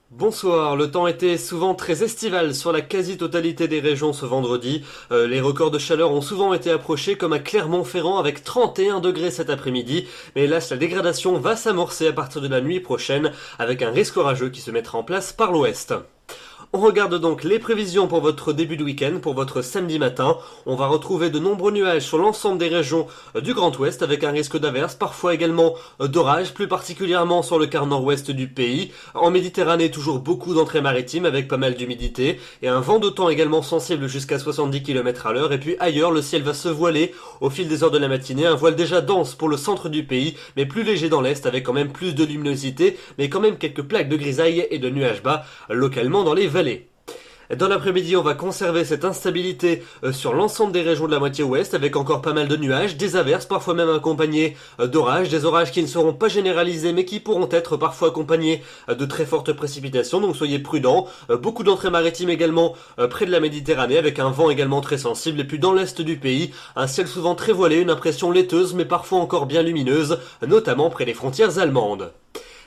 Bonsoir, le temps était souvent très estival sur la quasi-totalité des régions ce vendredi. Les records de chaleur ont souvent été approchés comme à Clermont-Ferrand avec 31 degrés cet après-midi. Mais hélas, la dégradation va s'amorcer à partir de la nuit prochaine avec un risque orageux qui se mettra en place par l'ouest. On regarde donc les prévisions pour votre début de week-end, pour votre samedi matin. On va retrouver de nombreux nuages sur l'ensemble des régions du Grand Ouest avec un risque d'averse, parfois également d'orage, plus particulièrement sur le quart nord-ouest du pays. En Méditerranée, toujours beaucoup d'entrées maritimes avec pas mal d'humidité et un vent de temps également sensible jusqu'à 70 km à l'heure. Et puis ailleurs, le ciel va se voiler au fil des heures de la matinée. Un voile déjà dense pour le centre du pays, mais plus léger dans l'est avec quand même plus de luminosité, mais quand même quelques plaques de grisaille et de nuages bas localement dans les vallées. Dans l'après-midi, on va conserver cette instabilité sur l'ensemble des régions de la moitié ouest avec encore pas mal de nuages, des averses, parfois même accompagnés d'orages, des orages qui ne seront pas généralisés mais qui pourront être parfois accompagnés de très fortes précipitations, donc soyez prudents. Beaucoup d'entrées maritimes également près de la Méditerranée avec un vent également très sensible et puis dans l'est du pays, un ciel souvent très voilé, une impression laiteuse mais parfois encore bien lumineuse, notamment près des frontières allemandes.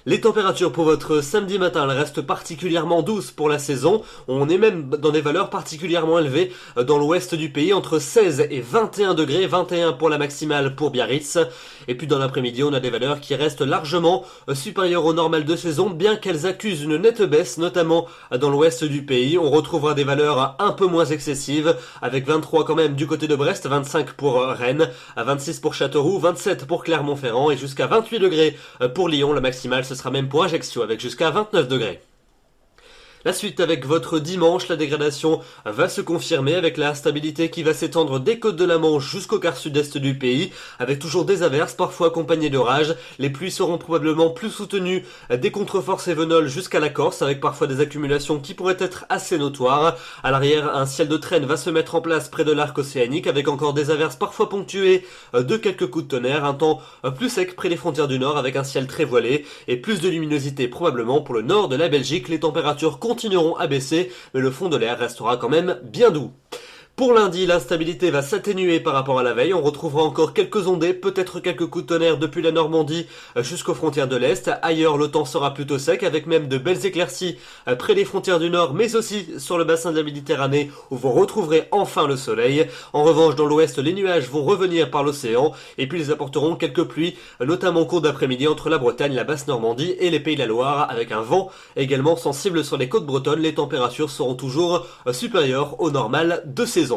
Les températures pour votre samedi matin, elles restent particulièrement douces pour la saison. On est même dans des valeurs particulièrement élevées dans l'ouest du pays, entre 16 et 21 degrés, 21 pour la maximale pour Biarritz. Et puis dans l'après-midi, on a des valeurs qui restent largement supérieures aux normales de saison, bien qu'elles accusent une nette baisse, notamment dans l'ouest du pays. On retrouvera des valeurs un peu moins excessives, avec 23 quand même du côté de Brest, 25 pour Rennes, 26 pour Châteauroux, 27 pour Clermont-Ferrand et jusqu'à 28 degrés pour Lyon, la maximale. Ce sera même pour Ajaccio avec jusqu'à 29 degrés. La suite avec votre dimanche, la dégradation va se confirmer avec la stabilité qui va s'étendre des côtes de la Manche jusqu'au quart sud-est du pays, avec toujours des averses, parfois accompagnées d'orages. Les pluies seront probablement plus soutenues des contreforts cévenols jusqu'à la Corse, avec parfois des accumulations qui pourraient être assez notoires. À l'arrière, un ciel de traîne va se mettre en place près de l'arc océanique, avec encore des averses parfois ponctuées de quelques coups de tonnerre, un temps plus sec près des frontières du nord, avec un ciel très voilé, et plus de luminosité probablement pour le nord de la Belgique. Les températures continueront à baisser, mais le fond de l'air restera quand même bien doux. Pour lundi, l'instabilité va s'atténuer par rapport à la veille. On retrouvera encore quelques ondées, peut-être quelques coups de tonnerre depuis la Normandie jusqu'aux frontières de l'Est. Ailleurs, le temps sera plutôt sec avec même de belles éclaircies près des frontières du Nord, mais aussi sur le bassin de la Méditerranée où vous retrouverez enfin le soleil. En revanche, dans l'Ouest, les nuages vont revenir par l'océan et puis ils apporteront quelques pluies, notamment au cours d'après-midi entre la Bretagne, la basse Normandie et les Pays de la Loire avec un vent également sensible sur les côtes bretonnes. Les températures seront toujours supérieures au normal de saison.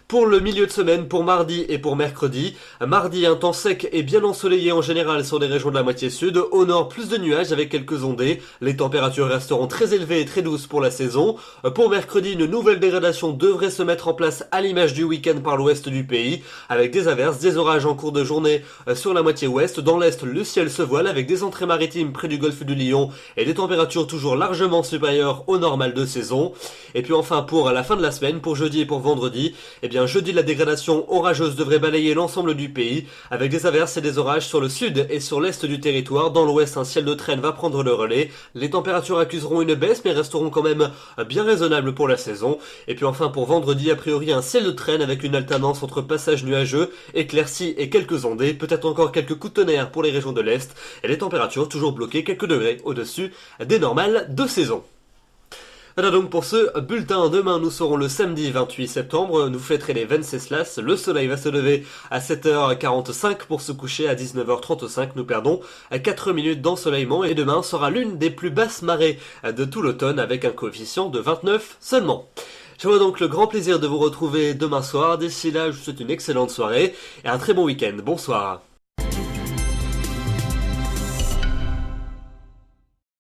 Pour le milieu de semaine, pour mardi et pour mercredi. Mardi, un temps sec et bien ensoleillé en général sur les régions de la moitié sud. Au nord, plus de nuages avec quelques ondées. Les températures resteront très élevées et très douces pour la saison. Pour mercredi, une nouvelle dégradation devrait se mettre en place à l'image du week-end par l'ouest du pays, avec des averses, des orages en cours de journée sur la moitié ouest. Dans l'est, le ciel se voile avec des entrées maritimes près du golfe du Lion et des températures toujours largement supérieures au normal de saison. Et puis enfin, pour la fin de la semaine, pour jeudi et pour vendredi, jeudi, la dégradation orageuse devrait balayer l'ensemble du pays, avec des averses et des orages sur le sud et sur l'est du territoire. Dans l'ouest, un ciel de traîne va prendre le relais. Les températures accuseront une baisse, mais resteront quand même bien raisonnables pour la saison. Et puis enfin, pour vendredi, a priori, un ciel de traîne avec une alternance entre passages nuageux, éclaircies et quelques ondées, peut-être encore quelques coups de tonnerre pour les régions de l'est, et les températures toujours bloquées quelques degrés au-dessus des normales de saison. Voilà donc pour ce bulletin. Demain, nous serons le samedi 28 septembre. Nous fêterons les Venceslas. Le soleil va se lever à 7h45 pour se coucher à 19h35. Nous perdons 4 minutes d'ensoleillement et demain sera l'une des plus basses marées de tout l'automne avec un coefficient de 29 seulement. J'aurai donc le grand plaisir de vous retrouver demain soir. D'ici là, je vous souhaite une excellente soirée et un très bon week-end. Bonsoir.